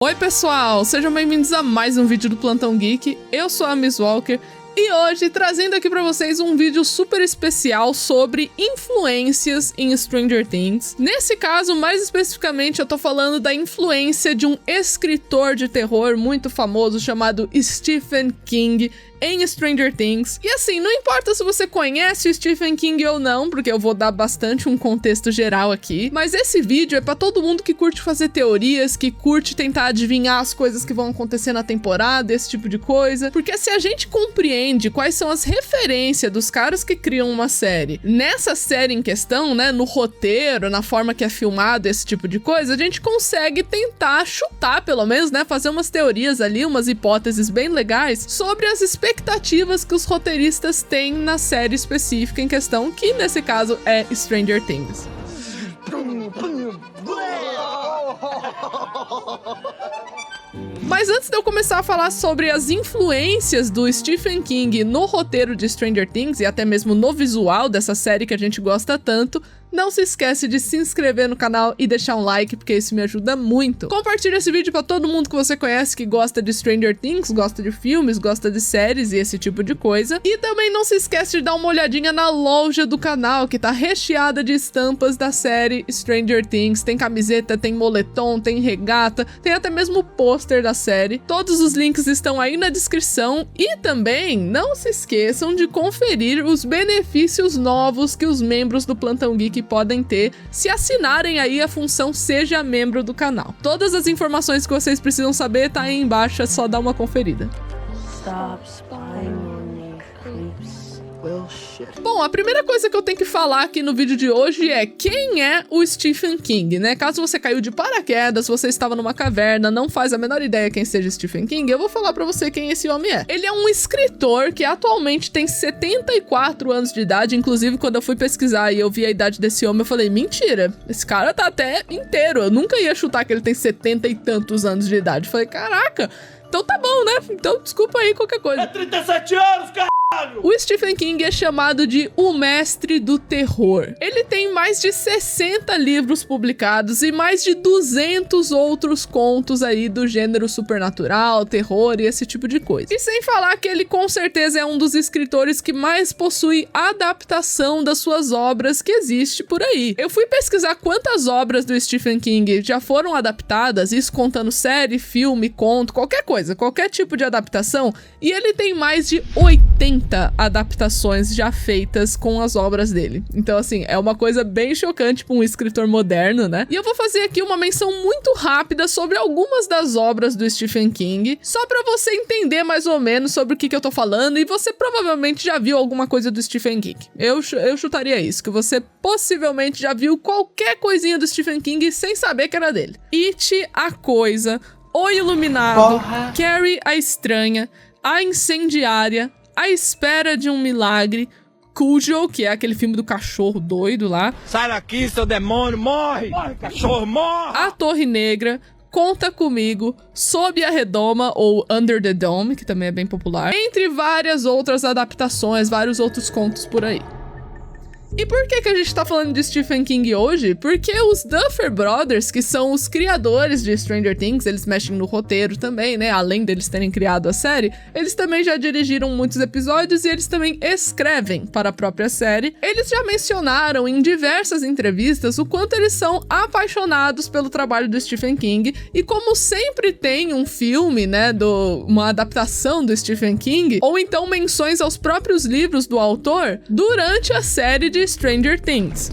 Oi pessoal, sejam bem-vindos a mais um vídeo do Plantão Geek. Eu sou a Miss Walker e hoje trazendo aqui pra vocês um vídeo super especial sobre influências em Stranger Things. Nesse caso, mais especificamente, eu tô falando da influência de um escritor de terror muito famoso chamado Stephen King em Stranger Things. E assim, não importa se você conhece o Stephen King ou não, porque eu vou dar bastante um contexto geral aqui, mas esse vídeo é pra todo mundo que curte fazer teorias, que curte tentar adivinhar as coisas que vão acontecer na temporada, esse tipo de coisa, porque se a gente compreende quais são as referências dos caras que criam uma série, nessa série em questão, né, no roteiro, na forma que é filmado, esse tipo de coisa, a gente consegue tentar chutar, pelo menos, né, fazer umas teorias ali, umas hipóteses bem legais sobre as expectativas que os roteiristas têm na série específica em questão, que nesse caso é Stranger Things. Mas antes de eu começar a falar sobre as influências do Stephen King no roteiro de Stranger Things e até mesmo no visual dessa série que a gente gosta tanto, não se esquece de se inscrever no canal e deixar um like, porque isso me ajuda muito. Compartilha esse vídeo pra todo mundo que você conhece que gosta de Stranger Things, gosta de filmes, gosta de séries e esse tipo de coisa. E também não se esquece de dar uma olhadinha na loja do canal, que tá recheada de estampas da série Stranger Things. Tem camiseta, tem moletom, tem regata, tem até mesmo o pôster da série. Todos os links estão aí na descrição. E também não se esqueçam de conferir os benefícios novos que os membros do Plantão Geek podem ter se assinarem aí a função Seja Membro do canal. Todas as informações que vocês precisam saber tá aí embaixo, é só dar uma conferida. Stop spying on me, creeps. Bom, a primeira coisa que eu tenho que falar aqui no vídeo de hoje é quem é o Stephen King, né? Caso você caiu de paraquedas, você estava numa caverna, não faz a menor ideia quem seja Stephen King, eu vou falar pra você quem esse homem é. Ele é um escritor que atualmente tem 74 anos de idade, inclusive quando eu fui pesquisar e eu vi a idade desse homem, eu falei, mentira, esse cara tá até inteiro, eu nunca ia chutar que ele tem 70 e tantos anos de idade. Eu falei, caraca, então tá bom, né? Então desculpa aí qualquer coisa. É 37 anos, cara! O Stephen King é chamado de o mestre do terror. Ele tem mais de 60 livros publicados e mais de 200 outros contos aí do gênero supernatural, terror e esse tipo de coisa. E sem falar que ele com certeza é um dos escritores que mais possui adaptação das suas obras que existe por aí. Eu fui pesquisar quantas obras do Stephen King já foram adaptadas, isso contando série, filme, conto, qualquer coisa, qualquer tipo de adaptação, e ele tem mais de 80 adaptações já feitas com as obras dele. Então, assim, é uma coisa bem chocante para um escritor moderno, né? E eu vou fazer aqui uma menção muito rápida sobre algumas das obras do Stephen King, só para você entender mais ou menos sobre o que eu tô falando, e você provavelmente já viu alguma coisa do Stephen King. Eu chutaria isso, que você possivelmente já viu qualquer coisinha do Stephen King sem saber que era dele. It, A Coisa, O Iluminado, Carrie a Estranha, A Incendiária, A Espera de um Milagre, Cujo, que é aquele filme do cachorro doido lá. Sai daqui, seu demônio, morre! Morre, cachorro, morre! A Torre Negra, Conta Comigo, Sob a Redoma, ou Under the Dome, que também é bem popular, entre várias outras adaptações, vários outros contos por aí. E por que a gente tá falando de Stephen King hoje? Porque os Duffer Brothers, que são os criadores de Stranger Things, eles mexem no roteiro também, né? Além deles terem criado a série, eles também já dirigiram muitos episódios e eles também escrevem para a própria série. Eles já mencionaram em diversas entrevistas o quanto eles são apaixonados pelo trabalho do Stephen King, e como sempre tem um filme, né, uma adaptação do Stephen King, ou então menções aos próprios livros do autor, durante a série de Stranger Things.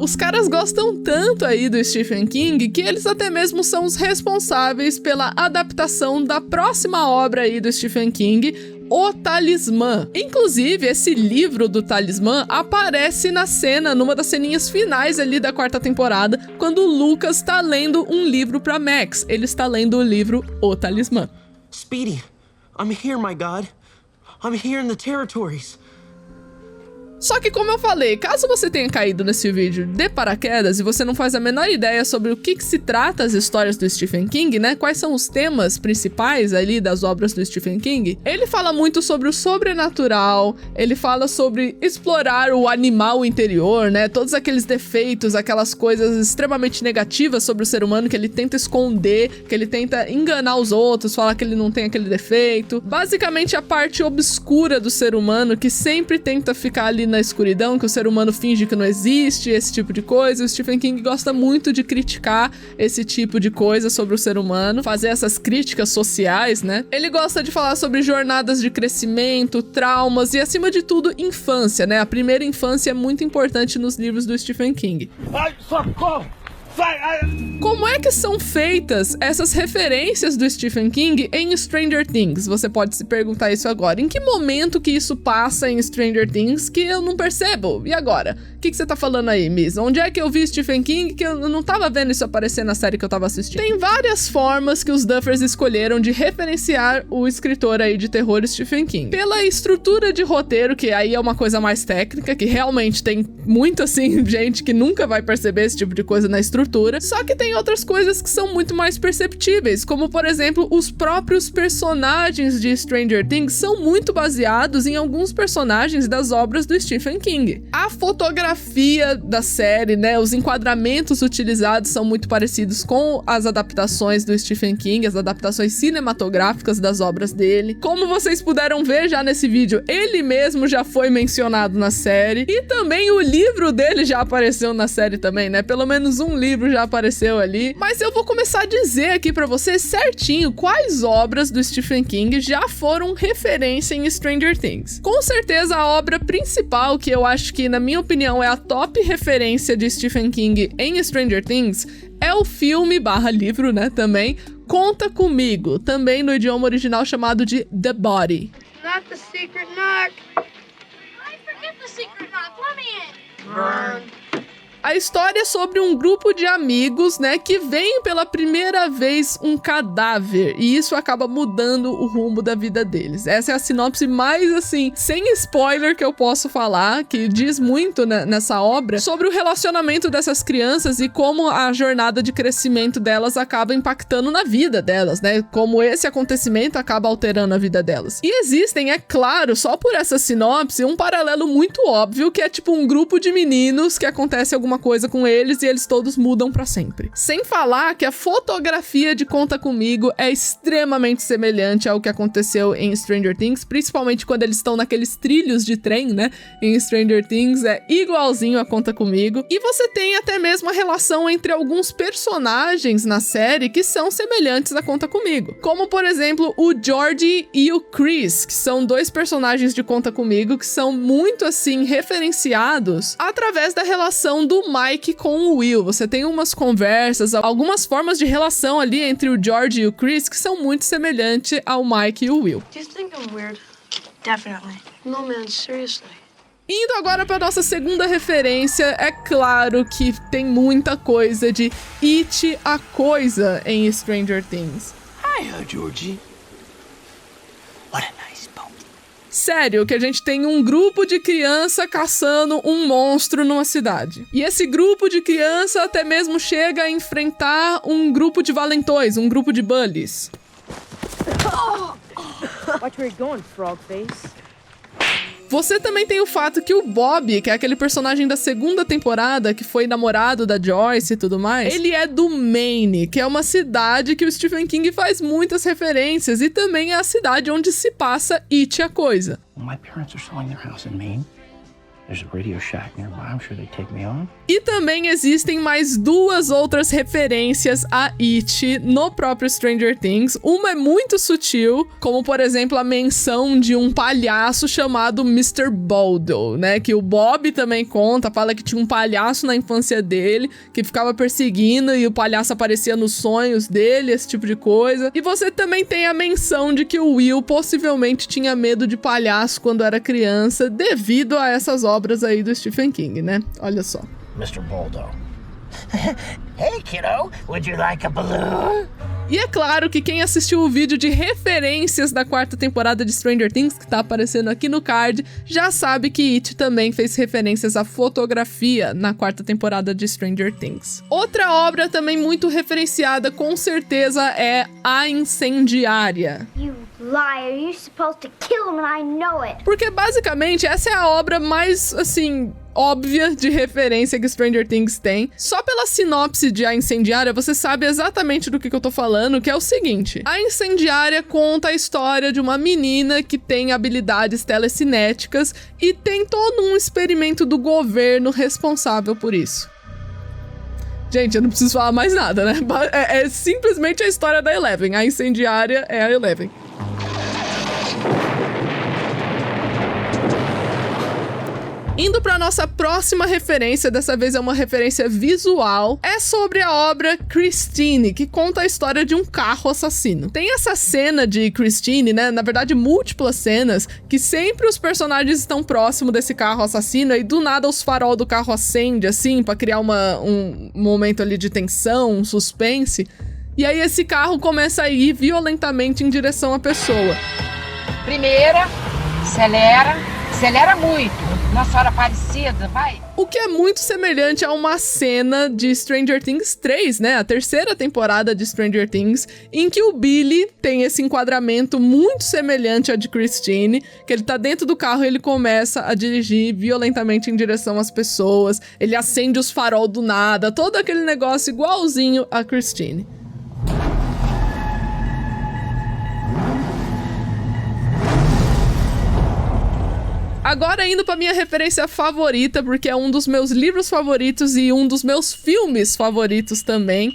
Os caras gostam tanto aí do Stephen King que eles até mesmo são os responsáveis pela adaptação da próxima obra aí do Stephen King, O Talismã. Inclusive, esse livro do Talismã aparece na cena, numa das ceninhas finais ali da 4ª temporada, quando o Lucas tá lendo um livro pra Max. Ele está lendo o livro O Talismã. Speedy, I'm here, my God. I'm here in the territories. Só que, como eu falei, caso você tenha caído nesse vídeo de paraquedas e você não faz a menor ideia sobre o que se trata as histórias do Stephen King, né? Quais são os temas principais ali das obras do Stephen King? Ele fala muito sobre o sobrenatural, ele fala sobre explorar o animal interior, né? Todos aqueles defeitos, aquelas coisas extremamente negativas sobre o ser humano que ele tenta esconder, que ele tenta enganar os outros, falar que ele não tem aquele defeito. Basicamente, a parte obscura do ser humano que sempre tenta ficar ali na escuridão, que o ser humano finge que não existe, esse tipo de coisa. O Stephen King gosta muito de criticar esse tipo de coisa sobre o ser humano, fazer essas críticas sociais, né? Ele gosta de falar sobre jornadas de crescimento, traumas e, acima de tudo, infância, né? A primeira infância é muito importante nos livros do Stephen King. Ai, socorro! Como é que são feitas essas referências do Stephen King em Stranger Things? Você pode se perguntar isso agora. Em que momento que isso passa em Stranger Things que eu não percebo? E agora? O que você tá falando aí, Miss? Onde é que eu vi Stephen King que eu não tava vendo isso aparecer na série que eu tava assistindo? Tem várias formas que os Duffers escolheram de referenciar o escritor aí de terror Stephen King. Pela estrutura de roteiro, que aí é uma coisa mais técnica, que realmente tem muito, assim, gente que nunca vai perceber esse tipo de coisa na estrutura. Só que tem outras coisas que são muito mais perceptíveis, como, por exemplo, os próprios personagens de Stranger Things são muito baseados em alguns personagens das obras do Stephen King. A fotografia da série, né, os enquadramentos utilizados são muito parecidos com as adaptações do Stephen King, as adaptações cinematográficas das obras dele. Como vocês puderam ver já nesse vídeo, ele mesmo já foi mencionado na série, e também o livro dele já apareceu na série também, né? Pelo menos um livro já apareceu ali. Mas eu vou começar a dizer aqui pra você certinho quais obras do Stephen King já foram referência em Stranger Things. Com certeza a obra principal, que eu acho que, na minha opinião, é a top referência de Stephen King em Stranger Things, é o filme / livro, né, também, Conta Comigo, também no idioma original chamado de The Body. Not the secret knock. I forget the secret knock. Let me in. Burn. A história é sobre um grupo de amigos, né, que veem pela primeira vez um cadáver, e isso acaba mudando o rumo da vida deles. Essa é a sinopse mais, assim, sem spoiler que eu posso falar, que diz muito, né, nessa obra, sobre o relacionamento dessas crianças e como a jornada de crescimento delas acaba impactando na vida delas, né, como esse acontecimento acaba alterando a vida delas. E existem, é claro, só por essa sinopse, um paralelo muito óbvio, que é tipo um grupo de meninos que acontece alguma coisa com eles e eles todos mudam pra sempre. Sem falar que a fotografia de Conta Comigo é extremamente semelhante ao que aconteceu em Stranger Things, principalmente quando eles estão naqueles trilhos de trem, né? Em Stranger Things é igualzinho a Conta Comigo. E você tem até mesmo a relação entre alguns personagens na série que são semelhantes a Conta Comigo. Como, por exemplo, o Georgie e o Chris, que são dois personagens de Conta Comigo que são muito, assim, referenciados através da relação do Mike com o Will. Você tem umas conversas, algumas formas de relação ali entre o George e o Chris que são muito semelhantes ao Mike e o Will. Do you think I'm weird? Definitely. No, man, seriously. Indo agora para nossa segunda referência, é claro que tem muita coisa de It, a Coisa em Stranger Things. Hiya, Georgie. What a nice boat. Sério, que a gente tem um grupo de criança caçando um monstro numa cidade. E esse grupo de criança até mesmo chega a enfrentar um grupo de valentões, um grupo de bullies. Watch where you're going, frog face. Você também tem o fato que o Bob, que é aquele personagem da segunda temporada, que foi namorado da Joyce e tudo mais, ele é do Maine, que é uma cidade que o Stephen King faz muitas referências, e também é a cidade onde se passa It, a Coisa. My parents are selling their house in Maine. There's a Radio Shack nearby. I'm sure they'd take me on. E também existem mais duas outras referências a It no próprio Stranger Things. Uma é muito sutil, como por exemplo a menção de um palhaço chamado Mr. Boodle, né? Que o Bob também conta, fala que tinha um palhaço na infância dele, que ficava perseguindo e o palhaço aparecia nos sonhos dele, esse tipo de coisa. E você também tem a menção de que o Will possivelmente tinha medo de palhaço quando era criança, devido a essas obras aí do Stephen King, né? Olha só. Mr. Baldo. Hey, kiddo. Would you like a balloon? E é claro que quem assistiu o vídeo de referências da 4ª temporada de Stranger Things, que tá aparecendo aqui no card, já sabe que It também fez referências à fotografia na 4ª temporada de Stranger Things. Outra obra também muito referenciada, com certeza, é A Incendiária. You liar, you're supposed to kill him and I know it. Porque basicamente essa é a obra mais, assim, óbvia de referência que Stranger Things tem. Só pela sinopse de A Incendiária, você sabe exatamente do que eu tô falando, que é o seguinte. A Incendiária conta a história de uma menina que tem habilidades telecinéticas e tem todo um experimento do governo responsável por isso. Gente, eu não preciso falar mais nada, né? É simplesmente a história da Eleven. A Incendiária é a Eleven. Indo para nossa próxima referência, dessa vez é uma referência visual, é sobre a obra Christine, que conta a história de um carro assassino. Tem essa cena de Christine, né, na verdade múltiplas cenas, que sempre os personagens estão próximo desse carro assassino e do nada os farol do carro acende, assim, pra criar um momento ali de tensão, um suspense, e aí esse carro começa a ir violentamente em direção à pessoa. Primeira, acelera muito. Nossa hora parecida, vai. O que é muito semelhante a uma cena de Stranger Things 3, né? A 3ª temporada de Stranger Things, em que o Billy tem esse enquadramento muito semelhante ao de Christine, que ele tá dentro do carro e ele começa a dirigir violentamente em direção às pessoas, ele acende os farol do nada, todo aquele negócio igualzinho a Christine. Agora indo pra minha referência favorita, porque é um dos meus livros favoritos e um dos meus filmes favoritos também,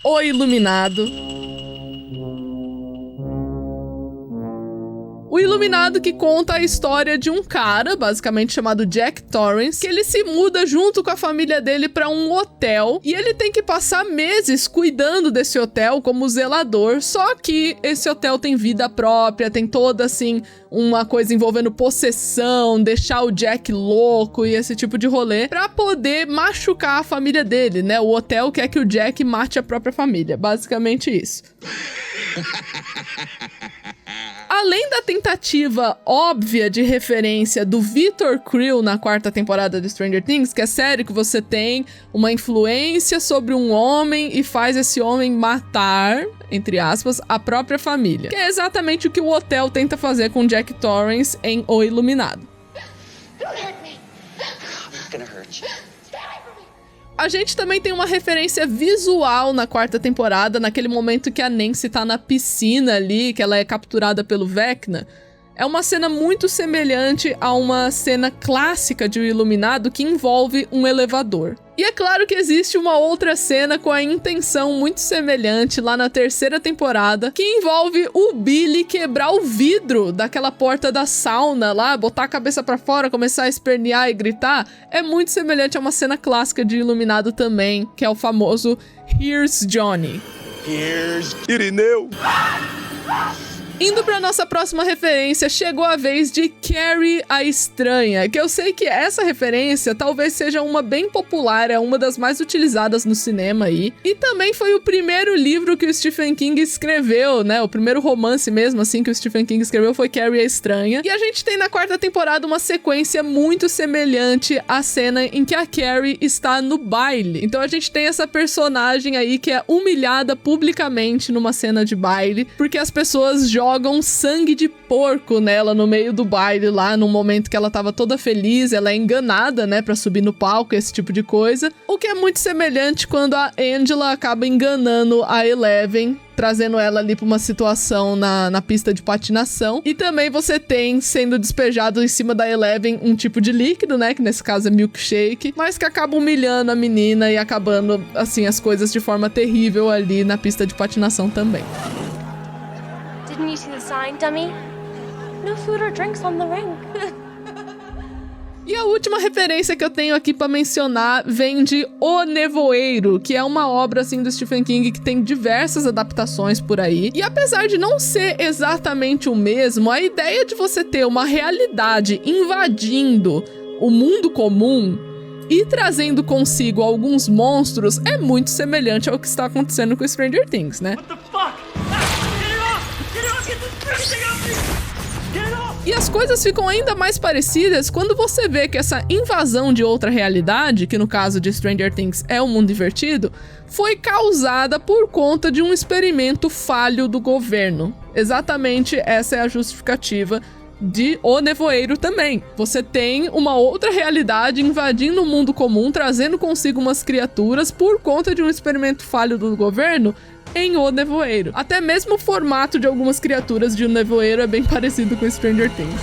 O Iluminado. O Iluminado, que conta a história de um cara, basicamente chamado Jack Torrance, que ele se muda junto com a família dele pra um hotel e ele tem que passar meses cuidando desse hotel como zelador, só que esse hotel tem vida própria, tem toda, assim, uma coisa envolvendo possessão, deixar o Jack louco e esse tipo de rolê, pra poder machucar a família dele, né? O hotel quer que o Jack mate a própria família, basicamente isso. Além da tentativa óbvia de referência do Victor Creel na 4ª temporada de Stranger Things, que é sério que você tem uma influência sobre um homem e faz esse homem matar, entre aspas, a própria família. Que é exatamente o que o hotel tenta fazer com Jack Torrance em O Iluminado. A gente também tem uma referência visual na 4ª temporada, naquele momento que a Nancy tá na piscina ali, que ela é capturada pelo Vecna. É uma cena muito semelhante a uma cena clássica de O Iluminado que envolve um elevador. E é claro que existe uma outra cena com a intenção muito semelhante lá na 3ª temporada, que envolve o Billy quebrar o vidro daquela porta da sauna lá, botar a cabeça pra fora, começar a espernear e gritar. É muito semelhante a uma cena clássica de Iluminado também, que é o famoso Here's Johnny. Here's Irineu. Indo pra nossa próxima referência, chegou a vez de Carrie a Estranha, que eu sei que essa referência talvez seja uma bem popular, é uma das mais utilizadas no cinema aí, e também foi o primeiro livro que o Stephen King escreveu, né, o primeiro romance mesmo assim que o Stephen King escreveu foi Carrie a Estranha, e a gente tem na 4ª temporada uma sequência muito semelhante à cena em que a Carrie está no baile. Então a gente tem essa personagem aí que é humilhada publicamente numa cena de baile, porque as pessoas jogam sangue de porco nela no meio do baile lá, num momento que ela tava toda feliz, ela é enganada, né, pra subir no palco, esse tipo de coisa. O que é muito semelhante quando a Angela acaba enganando a Eleven, trazendo ela ali pra uma situação na pista de patinação. E também você tem sendo despejado em cima da Eleven um tipo de líquido, né, que nesse caso é milkshake, mas que acaba humilhando a menina e acabando, assim, as coisas de forma terrível ali na pista de patinação também. Didn't you see the sign, dummy? No food or drinks on the ring. E a última referência que eu tenho aqui pra mencionar vem de O Nevoeiro, que é uma obra assim do Stephen King que tem diversas adaptações por aí. E apesar de não ser exatamente o mesmo, a ideia de você ter uma realidade invadindo o mundo comum e trazendo consigo alguns monstros, é muito semelhante ao que está acontecendo com Stranger Things, né? E as coisas ficam ainda mais parecidas quando você vê que essa invasão de outra realidade, que no caso de Stranger Things é um mundo invertido, foi causada por conta de um experimento falho do governo. Exatamente essa é a justificativa de O Nevoeiro também. Você tem uma outra realidade invadindo o mundo comum, trazendo consigo umas criaturas por conta de um experimento falho do governo em O Nevoeiro. Até mesmo o formato de algumas criaturas de O Nevoeiro é bem parecido com Stranger Things.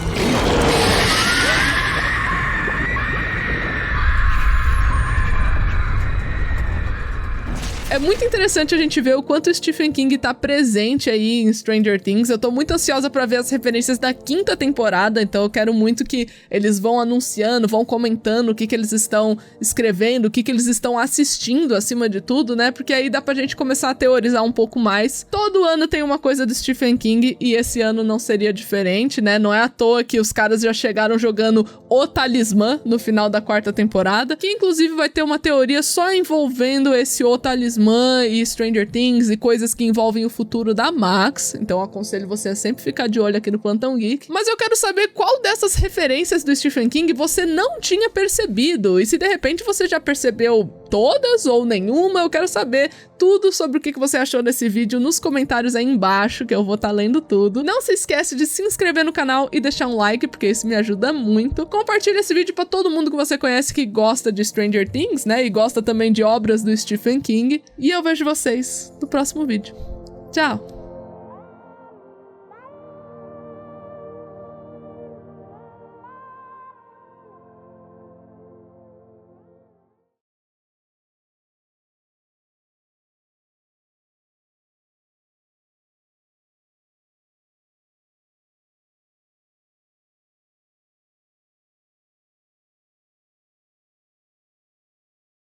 É muito interessante a gente ver o quanto o Stephen King tá presente aí em Stranger Things. Eu tô muito ansiosa pra ver as referências da 5ª temporada, então eu quero muito que eles vão anunciando, vão comentando o que eles estão escrevendo, o que eles estão assistindo acima de tudo, né? Porque aí dá pra gente começar a teorizar um pouco mais. Todo ano tem uma coisa do Stephen King e esse ano não seria diferente, né? Não é à toa que os caras já chegaram jogando O Talismã no final da 4ª temporada, que inclusive vai ter uma teoria só envolvendo esse O Talismã e Stranger Things e coisas que envolvem o futuro da Max, então aconselho você a sempre ficar de olho aqui no Plantão Geek. Mas eu quero saber qual dessas referências do Stephen King você não tinha percebido, e se de repente você já percebeu todas ou nenhuma, eu quero saber tudo sobre o que você achou desse vídeo nos comentários aí embaixo, que eu vou estar lendo tudo. Não se esquece de se inscrever no canal e deixar um like, porque isso me ajuda muito. Compartilha esse vídeo pra todo mundo que você conhece que gosta de Stranger Things, né, e gosta também de obras do Stephen King. E eu vejo vocês no próximo vídeo. Tchau!